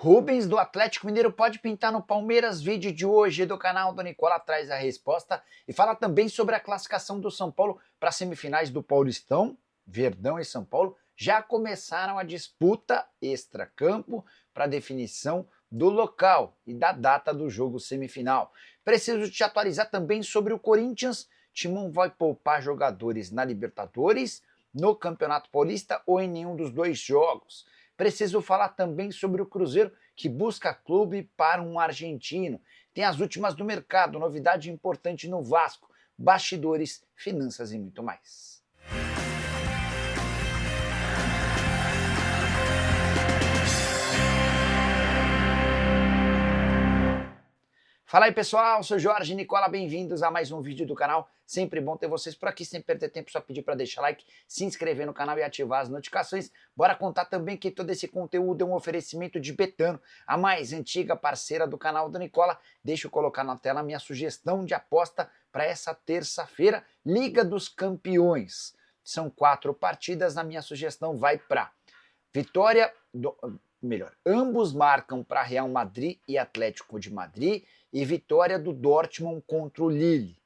Rubens do Atlético Mineiro pode pintar no Palmeiras? Vídeo de hoje do canal do Nicola traz a resposta e fala também sobre a classificação do São Paulo para as semifinais do Paulistão. Verdão e São Paulo já começaram a disputa extracampo para definição do local e da data do jogo semifinal. Preciso te atualizar também sobre o Corinthians. Timão vai poupar jogadores na Libertadores, no Campeonato Paulista ou em nenhum dos dois jogos. Preciso falar também sobre o Cruzeiro, que busca clube para um argentino. Tem as últimas do mercado, novidade importante no Vasco, bastidores, finanças e muito mais. Fala aí pessoal, sou Jorge Nicola, bem-vindos a mais um vídeo do canal. Sempre bom ter vocês por aqui, sem perder tempo, só pedir para deixar like, se inscrever no canal e ativar as notificações. Bora contar também que todo esse conteúdo é um oferecimento de Betano, a mais antiga parceira do canal do Nicola. Deixa eu colocar na tela a minha sugestão de aposta para essa terça-feira, Liga dos Campeões. São 4 partidas, na minha sugestão vai para ambos marcam para Real Madrid e Atlético de Madrid e vitória do Dortmund contra o Lille.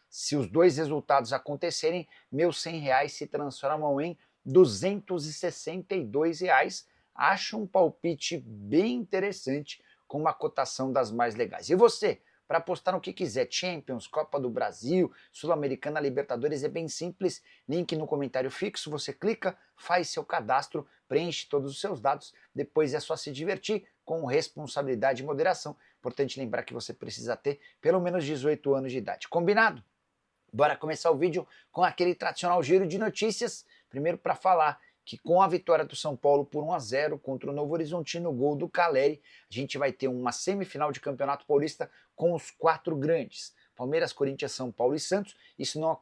Se os dois resultados acontecerem, meus R$100 se transformam em R$262. Acho um palpite bem interessante, com uma cotação das mais legais. E você? Para apostar no que quiser, Champions, Copa do Brasil, Sul-Americana, Libertadores, é bem simples. Link no comentário fixo, você clica, faz seu cadastro, preenche todos os seus dados, depois é só se divertir com responsabilidade e moderação. Importante lembrar que você precisa ter pelo menos 18 anos de idade. Combinado? Bora começar o vídeo com aquele tradicional giro de notícias. Primeiro para falar que com a vitória do São Paulo por 1-0 contra o Novo Horizontino, gol do Caleri, a gente vai ter uma semifinal de Campeonato Paulista com os 4 grandes. Palmeiras, Corinthians, São Paulo e Santos. Isso não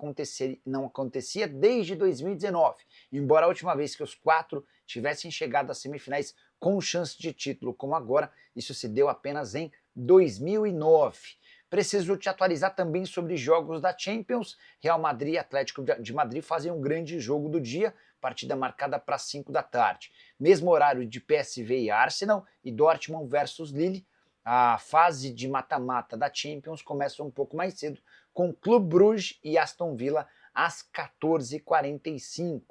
acontecia desde 2019. Embora a última vez que os 4 tivessem chegado às semifinais com chance de título, como agora, isso se deu apenas em 2009. Preciso te atualizar também sobre jogos da Champions. Real Madrid e Atlético de Madrid fazem um grande jogo do dia, partida marcada para 5 da tarde. Mesmo horário de PSV e Arsenal e Dortmund versus Lille. A fase de mata-mata da Champions começa um pouco mais cedo, com Clube Bruges e Aston Villa às 14h45.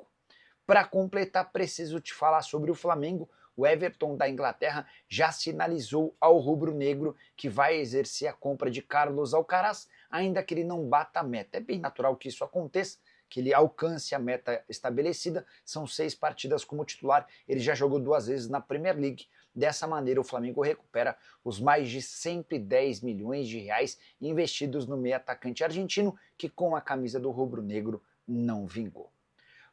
Para completar, preciso te falar sobre o Flamengo. O Everton da Inglaterra já sinalizou ao rubro-negro que vai exercer a compra de Carlos Alcaraz, ainda que ele não bata a meta. É bem natural que isso aconteça, que ele alcance a meta estabelecida. São 6 partidas como titular, ele já jogou 2 vezes na Premier League. Dessa maneira, o Flamengo recupera os mais de 110 milhões de reais investidos no meio atacante argentino, que com a camisa do rubro-negro não vingou.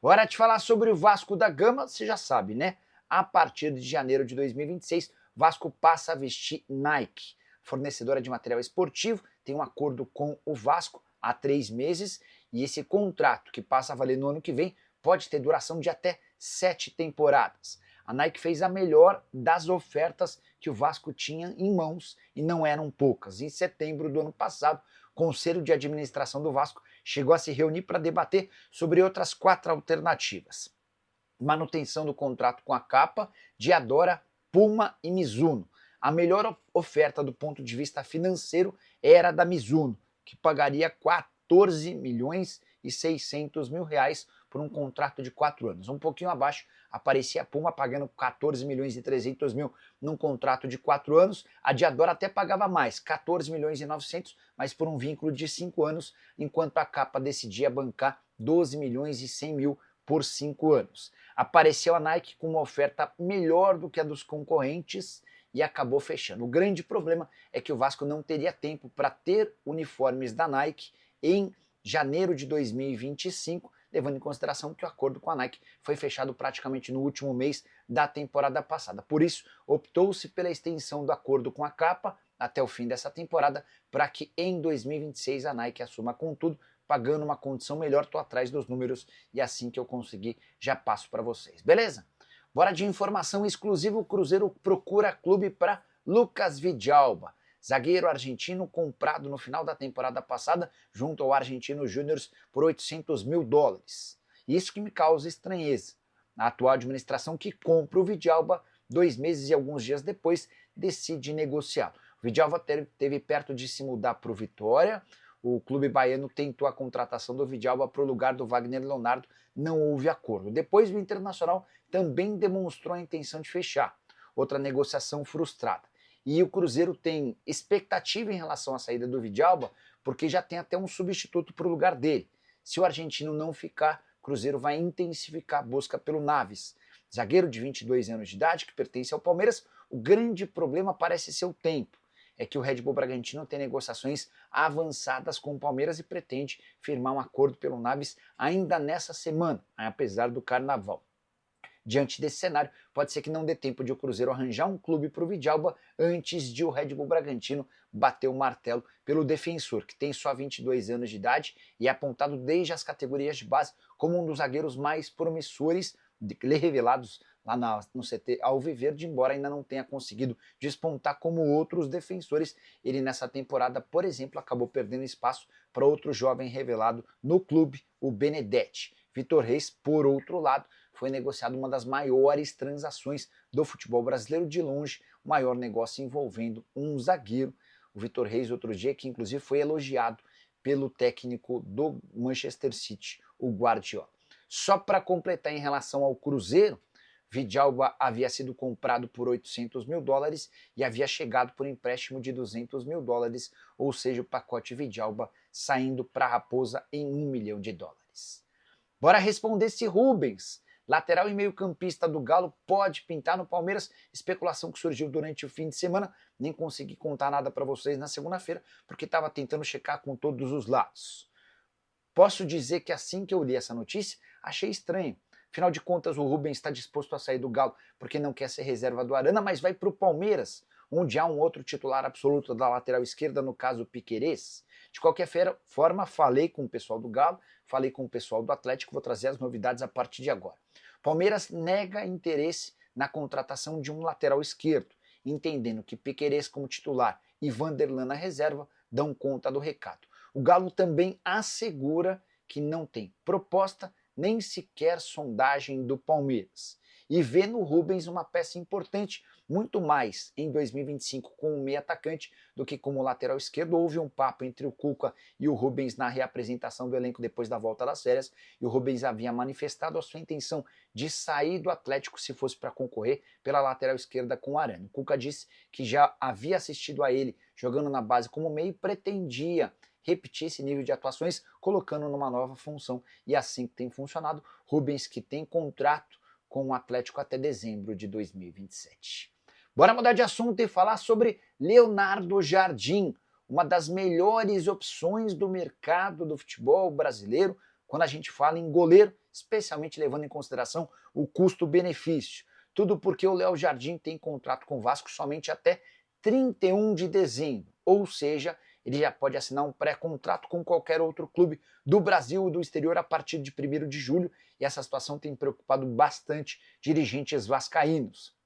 Hora de falar sobre o Vasco da Gama, você já sabe, né? A partir de janeiro de 2026, Vasco passa a vestir Nike. Fornecedora de material esportivo, tem um acordo com o Vasco há 3 meses e esse contrato, que passa a valer no ano que vem, pode ter duração de até 7 temporadas. A Nike fez a melhor das ofertas que o Vasco tinha em mãos e não eram poucas. Em setembro do ano passado, o Conselho de Administração do Vasco chegou a se reunir para debater sobre outras 4 alternativas. Manutenção do contrato com a Kappa, Diadora, Puma e Mizuno. A melhor oferta do ponto de vista financeiro era a da Mizuno, que pagaria 14.600.000 reais por um contrato de 4 anos. Um pouquinho abaixo aparecia a Puma pagando 14.300.000 num contrato de 4 anos. A Diadora até pagava mais, 14.900.000, mas por um vínculo de 5 anos, enquanto a Kappa decidia bancar 12.100.000 por 5 anos. Apareceu a Nike com uma oferta melhor do que a dos concorrentes e acabou fechando. O grande problema é que o Vasco não teria tempo para ter uniformes da Nike em janeiro de 2025, levando em consideração que o acordo com a Nike foi fechado praticamente no último mês da temporada passada. Por isso, optou-se pela extensão do acordo com a Kappa até o fim dessa temporada, para que em 2026 a Nike assuma com tudo, pagando uma condição melhor. Tô atrás dos números e assim que eu conseguir já passo para vocês, beleza? Bora de informação exclusiva. O Cruzeiro procura clube para Lucas Vidalba, zagueiro argentino comprado no final da temporada passada junto ao Argentino Júnior por $800 mil. Isso que me causa estranheza. A atual administração que compra o Vidalba 2 meses e alguns dias depois decide negociá-lo. O Vidalba teve perto de se mudar para o Vitória. O clube baiano tentou a contratação do Vidalba para o lugar do Wagner Leonardo, não houve acordo. Depois o Internacional também demonstrou a intenção de fechar, outra negociação frustrada. E o Cruzeiro tem expectativa em relação à saída do Vidalba, porque já tem até um substituto para o lugar dele. Se o argentino não ficar, o Cruzeiro vai intensificar a busca pelo Naves, zagueiro de 22 anos de idade, que pertence ao Palmeiras. O grande problema parece ser o tempo. É que o Red Bull Bragantino tem negociações avançadas com o Palmeiras e pretende firmar um acordo pelo Naves ainda nessa semana, apesar do Carnaval. Diante desse cenário, pode ser que não dê tempo de o Cruzeiro arranjar um clube para o Vidalba antes de o Red Bull Bragantino bater o martelo pelo defensor, que tem só 22 anos de idade e é apontado desde as categorias de base como um dos zagueiros mais promissores revelados lá no CT Alviverde, embora ainda não tenha conseguido despontar como outros defensores. Ele nessa temporada, por exemplo, acabou perdendo espaço para outro jovem revelado no clube, o Benedetti. Vitor Reis, por outro lado, foi negociado uma das maiores transações do futebol brasileiro, de longe, o maior negócio envolvendo um zagueiro. O Vitor Reis, outro dia, que inclusive foi elogiado pelo técnico do Manchester City, o Guardiola. Só para completar em relação ao Cruzeiro, Vidalba havia sido comprado por $800 mil e havia chegado por empréstimo de $200 mil, ou seja, o pacote Vidalba saindo para a Raposa em $1 milhão. Bora responder se Rubens, lateral e meio-campista do Galo, pode pintar no Palmeiras. Especulação que surgiu durante o fim de semana. Nem consegui contar nada para vocês na segunda-feira, porque estava tentando checar com todos os lados. Posso dizer que assim que eu li essa notícia, achei estranho. Afinal de contas, o Rubens está disposto a sair do Galo porque não quer ser reserva do Arana, mas vai para o Palmeiras, onde há um outro titular absoluto da lateral esquerda, no caso o Piquerez. De qualquer forma, falei com o pessoal do Galo, falei com o pessoal do Atlético, vou trazer as novidades a partir de agora. Palmeiras nega interesse na contratação de um lateral esquerdo, entendendo que Piquerez como titular e Vanderlan na reserva dão conta do recado. O Galo também assegura que não tem proposta nem sequer sondagem do Palmeiras, e vê no Rubens uma peça importante, muito mais em 2025 como meio atacante do que como lateral esquerdo. Houve um papo entre o Cuca e o Rubens na reapresentação do elenco depois da volta das férias, e o Rubens havia manifestado a sua intenção de sair do Atlético se fosse para concorrer pela lateral esquerda com o Arana. O Cuca disse que já havia assistido a ele jogando na base como meio e pretendia repetir esse nível de atuações, colocando numa nova função, e assim que tem funcionado. Rubens, que tem contrato com o Atlético até dezembro de 2027. Bora mudar de assunto e falar sobre Leonardo Jardim, uma das melhores opções do mercado do futebol brasileiro quando a gente fala em goleiro, especialmente levando em consideração o custo-benefício. Tudo porque o Léo Jardim tem contrato com o Vasco somente até 31 de dezembro, ou seja, ele já pode assinar um pré-contrato com qualquer outro clube do Brasil ou do exterior a partir de 1º de julho, e essa situação tem preocupado bastante dirigentes vascaínos.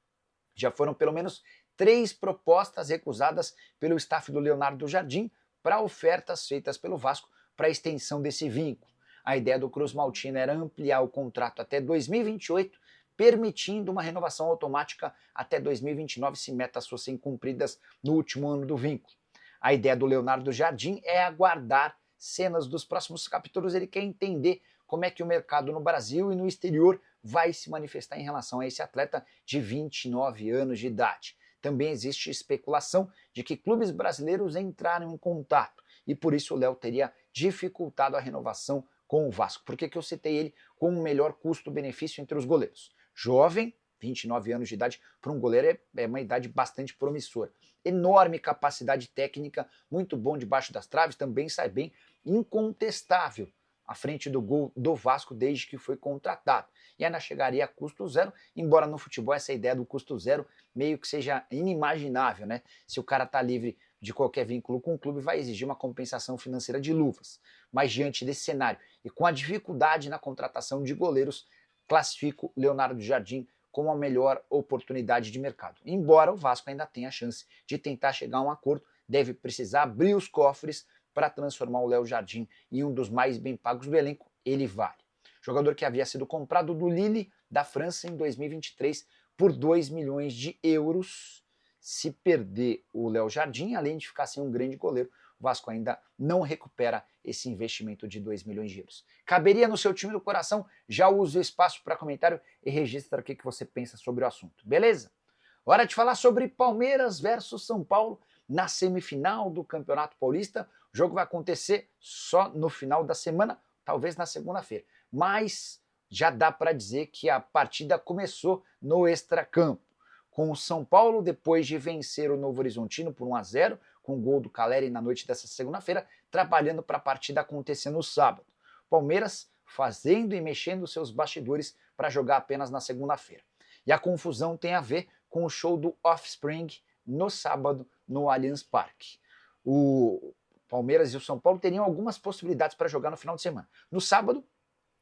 Já foram pelo menos 3 propostas recusadas pelo staff do Leonardo Jardim para ofertas feitas pelo Vasco para a extensão desse vínculo. A ideia do Cruz Maltino era ampliar o contrato até 2028, permitindo uma renovação automática até 2029 se metas fossem cumpridas no último ano do vínculo. A ideia do Leonardo Jardim é aguardar cenas dos próximos capítulos. Ele quer entender como é que o mercado no Brasil e no exterior vai se manifestar em relação a esse atleta de 29 anos de idade. Também existe especulação de que clubes brasileiros entraram em contato e por isso o Léo teria dificultado a renovação com o Vasco. Por que eu citei ele com o melhor custo-benefício entre os goleiros? Jovem, 29 anos de idade, para um goleiro é uma idade bastante promissora. Enorme capacidade técnica, muito bom debaixo das traves, também sai bem, incontestável à frente do gol do Vasco desde que foi contratado. E ainda chegaria a custo zero, embora no futebol essa ideia do custo zero meio que seja inimaginável, né? Se o cara está livre de qualquer vínculo com o clube, vai exigir uma compensação financeira de luvas. Mas diante desse cenário e com a dificuldade na contratação de goleiros, classifico Leonardo Jardim como a melhor oportunidade de mercado. Embora o Vasco ainda tenha a chance de tentar chegar a um acordo, deve precisar abrir os cofres para transformar o Léo Jardim em um dos mais bem pagos do elenco. Ele vale. Jogador que havia sido comprado do Lille da França em 2023 por 2 milhões de euros. Se perder o Léo Jardim, além de ficar sem um grande goleiro, o Vasco ainda não recupera esse investimento de 2 milhões de euros. Caberia no seu time do coração? Já use o espaço para comentário e registra o que você pensa sobre o assunto, beleza? Hora de falar sobre Palmeiras versus São Paulo na semifinal do Campeonato Paulista. O jogo vai acontecer só no final da semana, talvez na segunda-feira. Mas já dá para dizer que a partida começou no extracampo, com o São Paulo, depois de vencer o Novo Horizontino por 1-0, com o gol do Caleri na noite dessa segunda-feira, trabalhando para a partida acontecer no sábado. Palmeiras fazendo e mexendo seus bastidores para jogar apenas na segunda-feira. E a confusão tem a ver com o show do Offspring no sábado no Allianz Parque. O Palmeiras e o São Paulo teriam algumas possibilidades para jogar no final de semana. No sábado,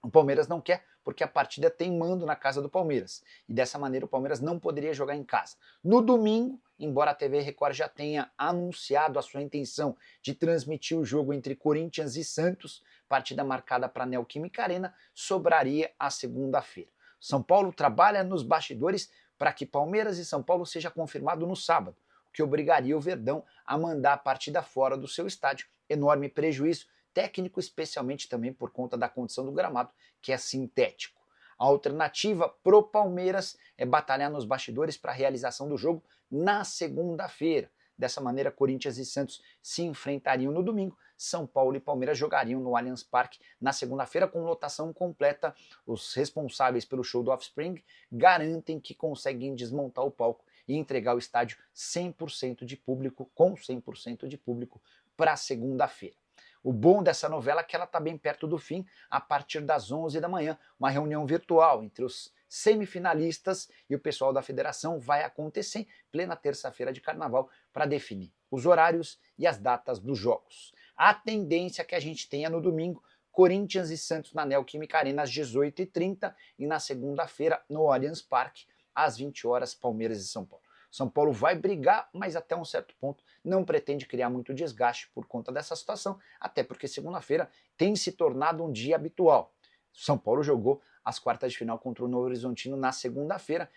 o Palmeiras não quer, porque a partida tem mando na casa do Palmeiras. E dessa maneira o Palmeiras não poderia jogar em casa. No domingo, embora a TV Record já tenha anunciado a sua intenção de transmitir o jogo entre Corinthians e Santos, partida marcada para a Neoquímica Arena, sobraria a segunda-feira. São Paulo trabalha nos bastidores para que Palmeiras e São Paulo seja confirmado no sábado, o que obrigaria o Verdão a mandar a partida fora do seu estádio. Enorme prejuízo técnico, especialmente também por conta da condição do gramado, que é sintético. A alternativa pro Palmeiras é batalhar nos bastidores para a realização do jogo na segunda-feira. Dessa maneira, Corinthians e Santos se enfrentariam no domingo, São Paulo e Palmeiras jogariam no Allianz Parque na segunda-feira com lotação completa. Os responsáveis pelo show do Offspring garantem que conseguem desmontar o palco e entregar o estádio 100% de público, com 100% de público, para segunda-feira. O bom dessa novela é que ela está bem perto do fim, a partir das 11 da manhã, uma reunião virtual entre os semifinalistas e o pessoal da federação vai acontecer em plena terça-feira de carnaval para definir os horários e as datas dos jogos. A tendência que a gente tenha no domingo, Corinthians e Santos na Neoquímica Arena às 18h30 e na segunda-feira no Allianz Parque às 20 horas, Palmeiras e São Paulo. São Paulo vai brigar, mas até um certo ponto não pretende criar muito desgaste por conta dessa situação, até porque segunda-feira tem se tornado um dia habitual. São Paulo jogou as quartas de final contra o Novo Horizontino na segunda-feira.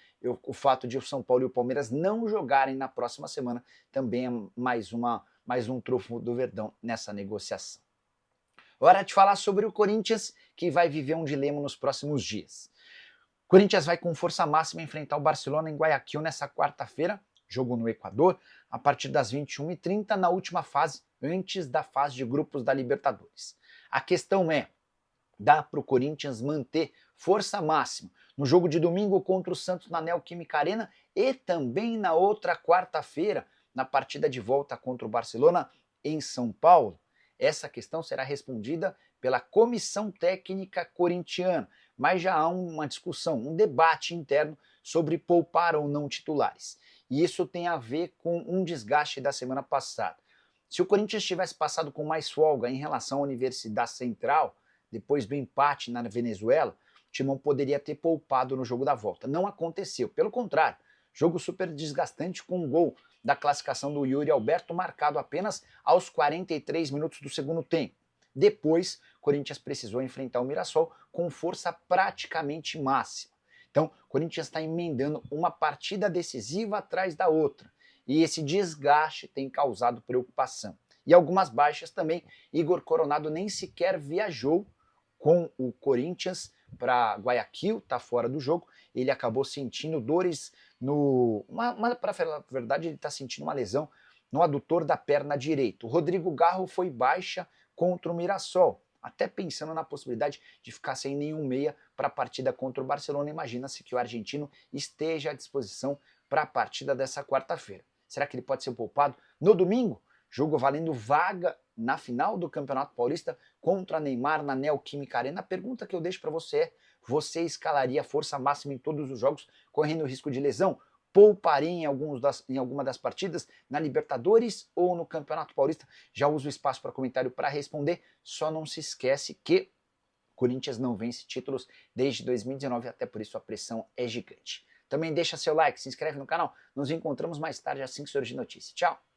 O fato de o São Paulo e o Palmeiras não jogarem na próxima semana também é mais um trunfo do Verdão nessa negociação. Hora de falar sobre o Corinthians, que vai viver um dilema nos próximos dias. O Corinthians vai com força máxima enfrentar o Barcelona em Guayaquil nessa quarta-feira, jogo no Equador, a partir das 21h30, na última fase, antes da fase de grupos da Libertadores. A questão é, dá para o Corinthians manter força máxima no jogo de domingo contra o Santos na Neoquímica Arena e também na outra quarta-feira, na partida de volta contra o Barcelona em São Paulo? Essa questão será respondida pela comissão técnica corintiana, mas já há uma discussão, um debate interno sobre poupar ou não titulares. E isso tem a ver com um desgaste da semana passada. Se o Corinthians tivesse passado com mais folga em relação à Universidade Central, depois do empate na Venezuela, o Timão poderia ter poupado no jogo da volta. Não aconteceu, pelo contrário, jogo super desgastante com um gol da classificação do Yuri Alberto marcado apenas aos 43 minutos do segundo tempo. Depois, o Corinthians precisou enfrentar o Mirassol com força praticamente máxima. Então, o Corinthians está emendando uma partida decisiva atrás da outra. E esse desgaste tem causado preocupação. E algumas baixas também. Igor Coronado nem sequer viajou com o Corinthians para Guayaquil, está fora do jogo. Ele acabou sentindo dores no... Para falar a verdade, ele está sentindo uma lesão no adutor da perna direita. O Rodrigo Garro foi baixa contra o Mirassol, até pensando na possibilidade de ficar sem nenhum meia para a partida contra o Barcelona. Imagina-se que o argentino esteja à disposição para a partida dessa quarta-feira. Será que ele pode ser poupado no domingo? Jogo valendo vaga na final do Campeonato Paulista contra Neymar na Neoquímica Arena. A pergunta que eu deixo para você é: você escalaria força máxima em todos os jogos, correndo risco de lesão? Pouparia em alguma das partidas na Libertadores ou no Campeonato Paulista? Já uso o espaço para comentário para responder. Só não se esquece que o Corinthians não vence títulos desde 2019, até por isso a pressão é gigante. Também deixa seu like, se inscreve no canal. Nos encontramos mais tarde assim que surgir notícia. Tchau!